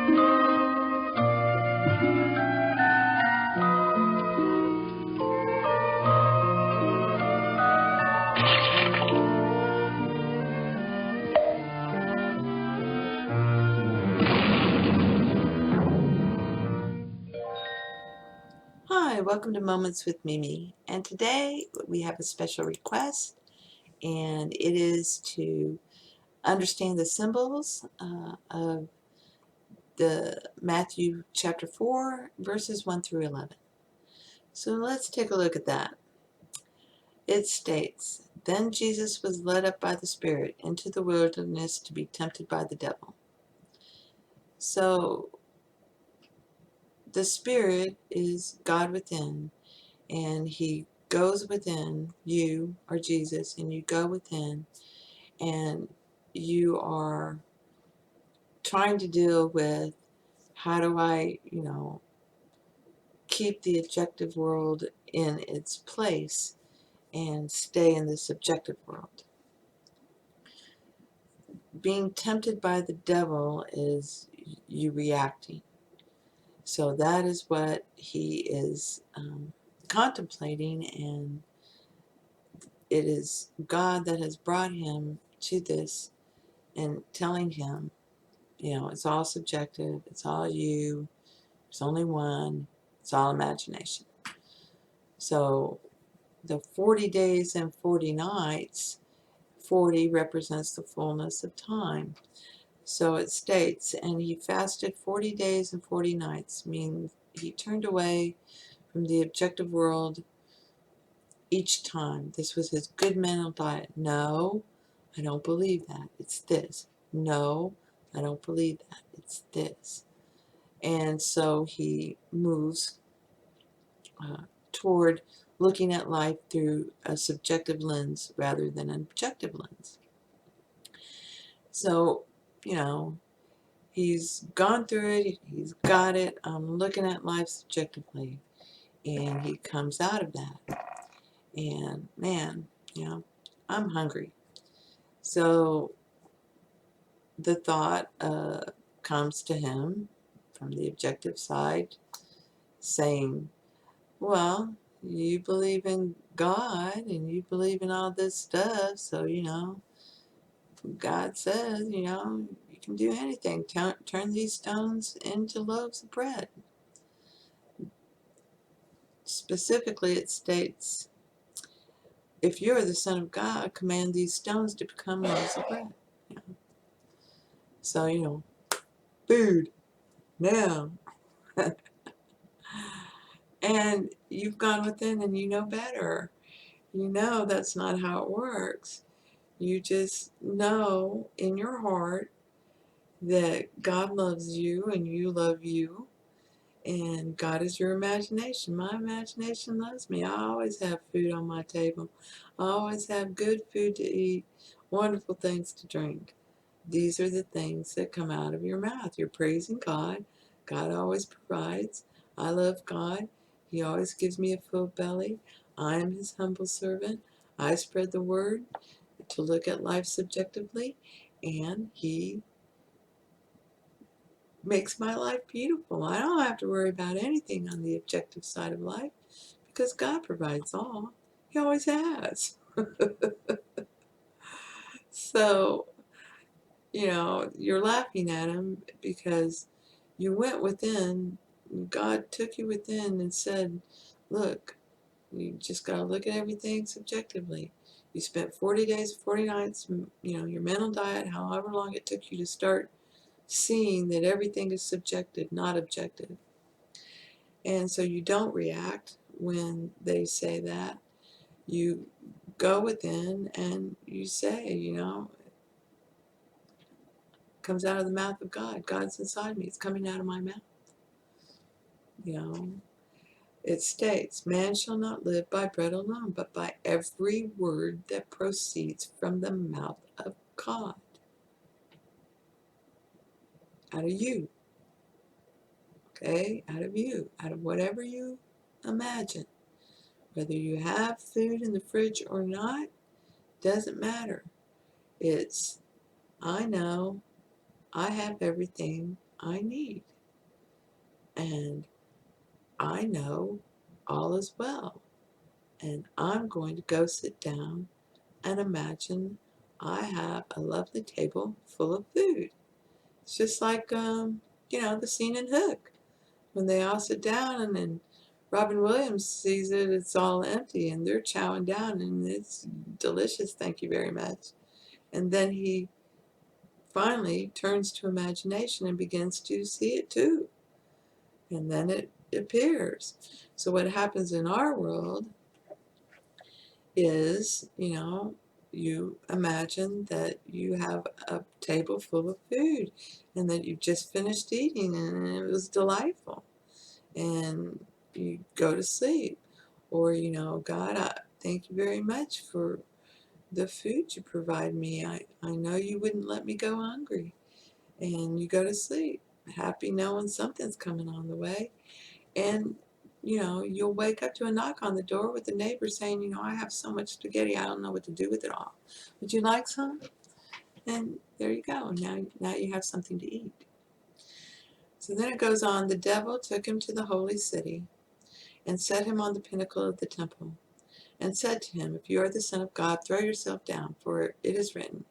Hi, welcome to Moments with Mimi, and today we have a special request, and it is to understand the symbols of the Matthew chapter 4 verses 1 through 11. So let's take a look at that. It states, "Then Jesus was led up by the Spirit into the wilderness to be tempted by the devil." So the Spirit is God within, and He goes within you or Jesus, and you go within, and you are trying to deal with, how do I, keep the objective world in its place and stay in the subjective world. Being tempted by the devil is you reacting. So that is what he is contemplating, and it is God that has brought him to this and telling him, it's all subjective, it's all you, there's only one, it's all imagination. So the 40 days and 40 nights, 40 represents the fullness of time. So it states, "And he fasted 40 days and 40 nights," means he turned away from the objective world each time. This was his good mental diet. No, I don't believe that. It's this. No, I don't believe that. It's this. And so he moves toward looking at life through a subjective lens rather than an objective lens. So, he's gone through it, he's got it. I'm looking at life subjectively, and he comes out of that. And man, I'm hungry. So the thought comes to him from the objective side, saying, well, you believe in God and you believe in all this stuff, so, God says, you can do anything. Turn these stones into loaves of bread. Specifically, it states, if you are the Son of God, command these stones to become loaves of bread. So, food now. And you've gone within and you know better. You know that's not how it works. You just know in your heart that God loves you and you love you, and God is your imagination. My imagination loves me. I always have food on my table. I always have good food to eat, wonderful things to drink. These are the things that come out of your mouth. You're praising God. God always provides. I love God. He always gives me a full belly. I am his humble servant. I spread the word to look at life subjectively, and he makes my life beautiful. I don't have to worry about anything on the objective side of life because God provides all. He always has. So, you're laughing at him because you went within. God took you within and said, look, you just got to look at everything subjectively. You spent 40 days, 40 nights, your mental diet, however long it took you to start seeing that everything is subjective, not objective. And so you don't react when they say that. You go within and you say, it comes out of the mouth of God. God's inside me. It's coming out of my mouth. It states, "Man shall not live by bread alone, but by every word that proceeds from the mouth of God." Out of you. Okay? Out of you. Out of whatever you imagine. Whether you have food in the fridge or not, doesn't matter. It's, I know, I have everything, I need. And I know all is well. And I'm going to go sit down and imagine I have a lovely table full of food. It's just like, the scene in Hook when they all sit down and then Robin Williams sees it, it's all empty and they're chowing down and it's delicious, thank you very much. And then he finally turns to imagination and begins to see it too. And then it appears. So what happens in our world is, you imagine that you have a table full of food and that you've just finished eating and it was delightful. And you go to sleep. Or, God, I thank you very much for the food you provide me. I know you wouldn't let me go hungry. And you go to sleep, happy knowing something's coming on the way. And, you'll wake up to a knock on the door with the neighbor saying, I have so much spaghetti, I don't know what to do with it all. Would you like some? And there you go. Now you have something to eat. So then it goes on, the devil took him to the holy city and set him on the pinnacle of the temple, and said to him, If you are the Son of God, throw yourself down, for it is written,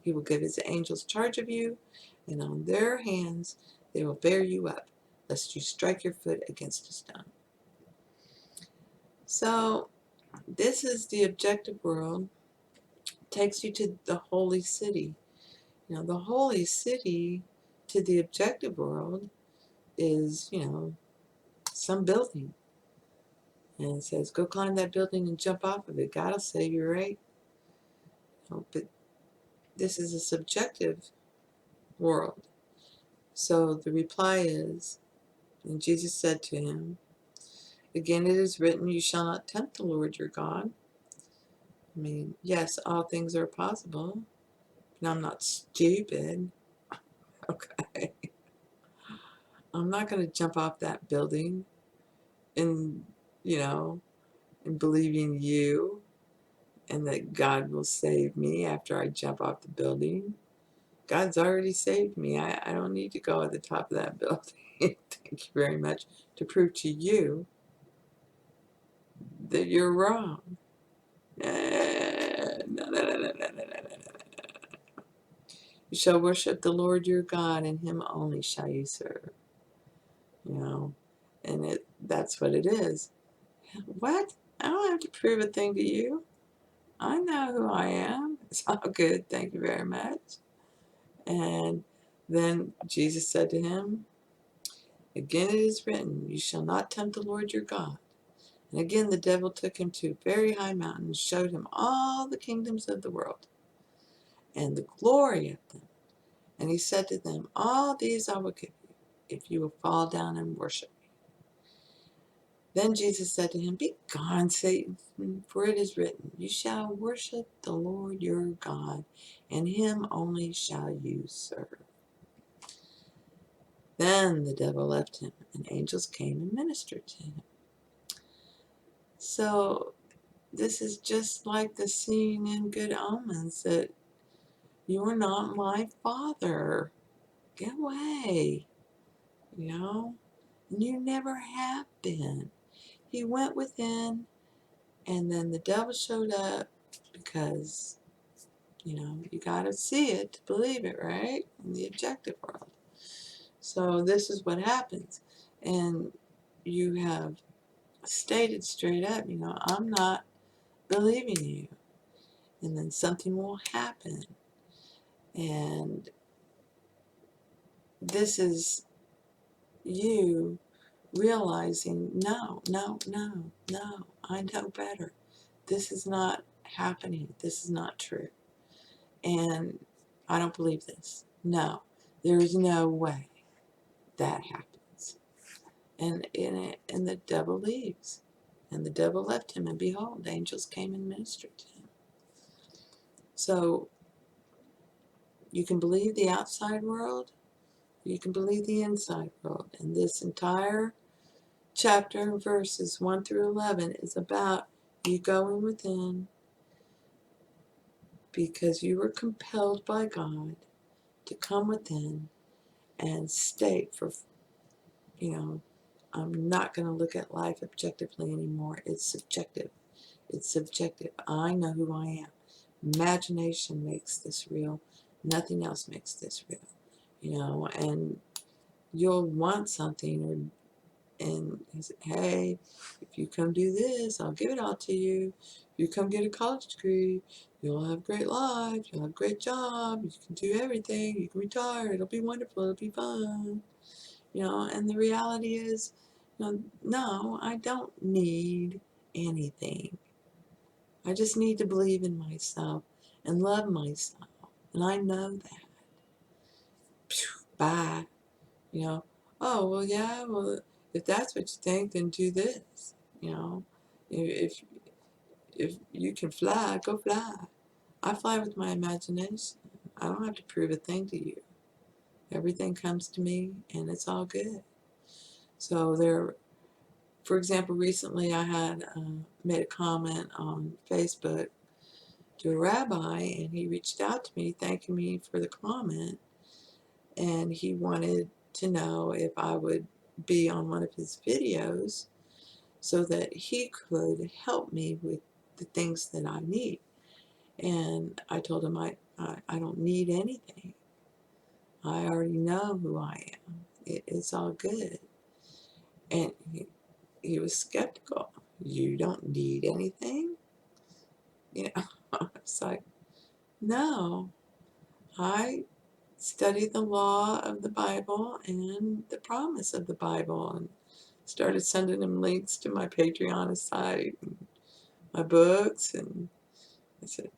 He will give His angels charge of you, and on their hands they will bear you up, lest you strike your foot against a stone. So this is the objective world, takes you to the holy city. The holy city to the objective world is, some building. And it says, go climb that building and jump off of it. God will save you, right? But this is a subjective world. So the reply is, and Jesus said to him, Again it is written, you shall not tempt the Lord your God. I mean, yes, all things are possible, but I'm not stupid. Okay. I'm not going to jump off that building and, and believe in you and that God will save me after I jump off the building. God's already saved me. I don't need to go at the top of that building. Thank you very much, to prove to you that you're wrong. No, no, no, no, no, no, no, no. You shall worship the Lord your God, and Him only shall you serve. And that's what it is. What? I don't have to prove a thing to you. I know who I am. It's all good. Thank you very much. And then Jesus said to him, Again it is written, you shall not tempt the Lord your God. And again the devil took him to a very high mountain and showed him all the kingdoms of the world and the glory of them. And he said to them, All these I will give you, if you will fall down and worship me. Then Jesus said to him, Begone, Satan, for it is written, You shall worship the Lord your God, and Him only shall you serve. Then the devil left him, and angels came and ministered to him. So this is just like the scene in Good Omens, that you're not my father. Get away. And you never have been. He went within, and then the devil showed up because, you got to see it to believe it, right? In the objective world. So this is what happens. And you have stated straight up, I'm not believing you. And then something will happen. And this is you realizing, no, no, no, no, I know better. This is not happening. This is not true. And I don't believe this. No, there is no way that happens. And the devil leaves. And the devil left him, and behold, angels came and ministered to him. So you can believe the outside world, you can believe the inside world. And this entire chapter, verses 1 through 11, is about you going within because you were compelled by God to come within and state for, I'm not going to look at life objectively anymore. It's subjective. It's subjective. I know who I am. Imagination makes this real. Nothing else makes this real, and you'll want something, and he said, hey, if you come do this, I'll give it all to you. If you come get a college degree, you'll have a great life, you'll have a great job, you can do everything, you can retire, it'll be wonderful, it'll be fun. And the reality is, no, I don't need anything. I just need to believe in myself and love myself. And I know that. Bye. Oh, well, yeah, well, if that's what you think, then do this. You know, if if you can fly, go fly. I fly with my imagination. I don't have to prove a thing to you. Everything comes to me, and it's all good. So for example, recently I had made a comment on Facebook to a rabbi, and he reached out to me thanking me for the comment, and he wanted to know if I would be on one of his videos so that he could help me with the things that I need. And I told him I don't need anything. I already know who I am. It's all good. And he was skeptical. You don't need anything? It's like, no. I study the law of the Bible and the promise of the Bible, and started sending him links to my Patreon site and my books, and I said,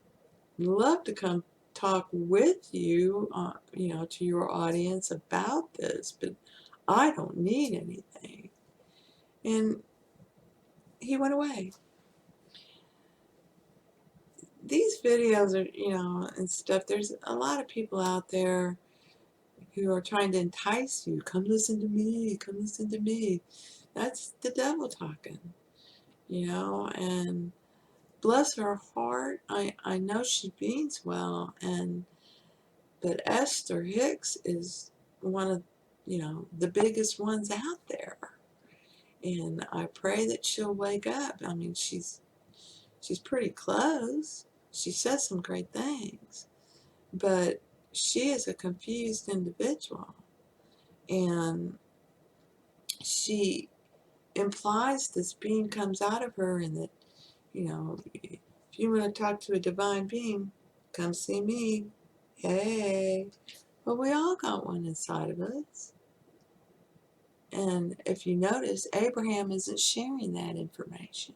love to come talk with you, to your audience about this, but I don't need anything. And he went away. These videos are, and stuff, there's a lot of people out there who are trying to entice you. Come listen to me, come listen to me. That's the devil talking, and bless her heart, I know she means well, but Esther Hicks is one of, the biggest ones out there. And I pray that she'll wake up. I mean, she's pretty close. She says some great things, but she is a confused individual, and she implies this being comes out of her, and that, if you want to talk to a divine being, come see me. Hey, well, we all got one inside of us. And if you notice, Abraham isn't sharing that information.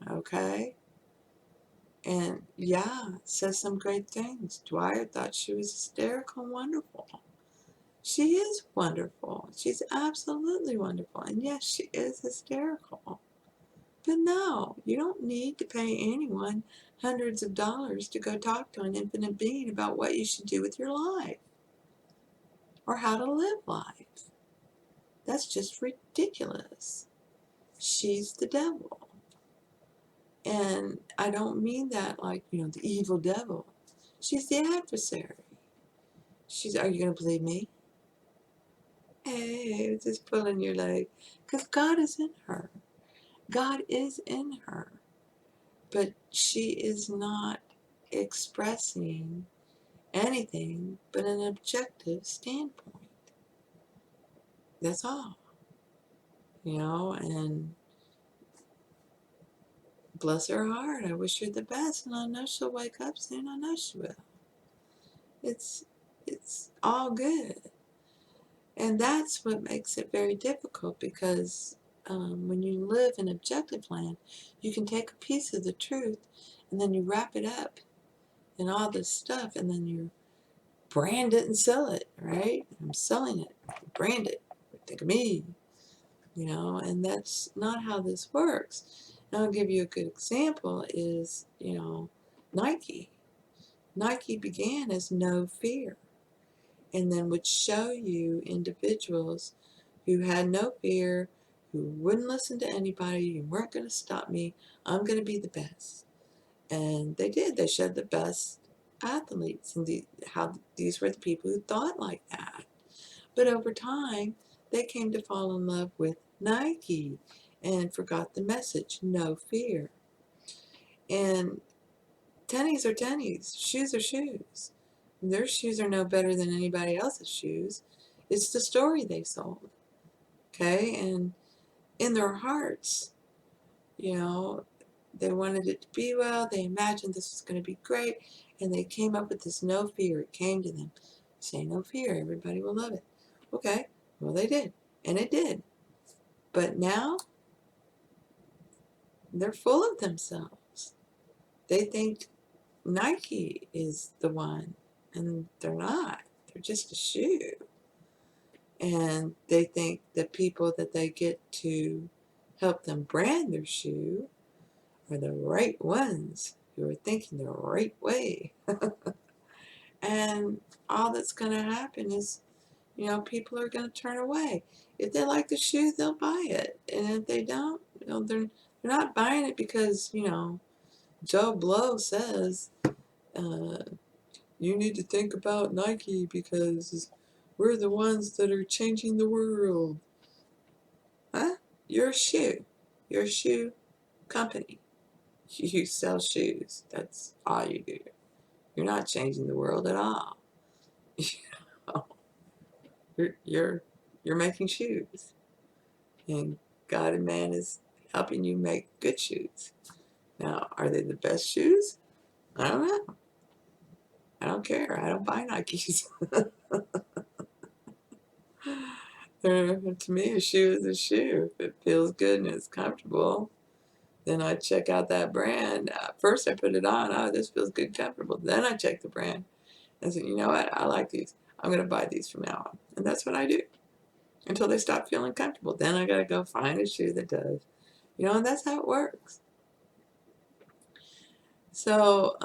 Okay? And yeah, it says some great things. Dwyer thought she was hysterical and wonderful. She is wonderful. She's absolutely wonderful. And yes, she is hysterical. But no, you don't need to pay anyone hundreds of dollars to go talk to an infinite being about what you should do with your life or how to live life. That's just ridiculous. She's the devil. And I don't mean that like, the evil devil. She's the adversary. Are you going to believe me? Hey, just pulling your leg. Because God is in her. God is in her. But she is not expressing anything but an objective standpoint. That's all. And bless her heart. I wish her the best, and I know she'll wake up soon. I know she will. It's all good. And that's what makes it very difficult, because when you live in objective land, you can take a piece of the truth and then you wrap it up in all this stuff, and then you brand it and sell it, right? I'm selling it, brand it, think of me, and that's not how this works. And I'll give you a good example is, Nike. Nike began as no fear, and then would show you individuals who had no fear, who wouldn't listen to anybody, you weren't going to stop me, I'm going to be the best. And they did. They showed the best athletes, and how these were the people who thought like that. But over time, they came to fall in love with Nike and forgot the message, no fear. And tennies are tennies, shoes are shoes. Their shoes are no better than anybody else's shoes. It's the story they sold, okay? And in their hearts, you know, they wanted it to be well. They imagined this was going to be great. And they came up with this no fear. It came to them. Say no fear. Everybody will love it. Okay. Well, they did. And it did. But now they're full of themselves. They think Nike is the one. And they're not. They're just a shoe. And they think the people that they get to help them brand their shoe are the right ones who are thinking the right way. And all that's going to happen is, people are going to turn away. If they like the shoe, they'll buy it. And if they don't, they're not buying it because, Joe Blow says, you need to think about Nike because we're the ones that are changing the world. Huh? You're a shoe. You're a shoe company. You sell shoes. That's all you do. You're not changing the world at all. You're making shoes, and God and man is helping you make good shoes. Now, are they the best shoes? I don't know. I don't care. I don't buy Nikes. To me, a shoe is a shoe. If it feels good and it's comfortable, then I check out that brand. First, I put it on. Oh, this feels good, comfortable. Then I check the brand and say, you know what? I like these. I'm going to buy these from now on. And that's what I do until they stop feeling comfortable. Then I got to go find a shoe that does. And that's how it works. So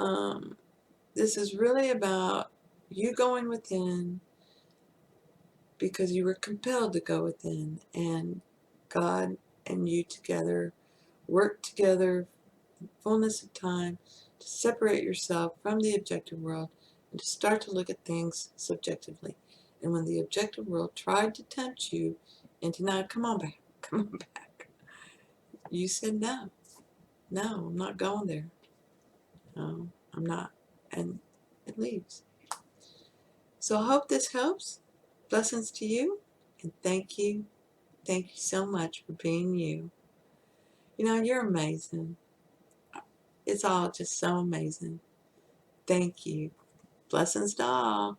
this is really about you going within because you were compelled to go within, and God and you together work together in fullness of time to separate yourself from the objective world and to start to look at things subjectively. And when the objective world tried to tempt you into, now, come on back, you said no, I'm not going there. No, I'm not. And it leaves. So I hope this helps. Blessings to you, and thank you. Thank you so much for being you. You're amazing. It's all just so amazing. Thank you. Blessings to all.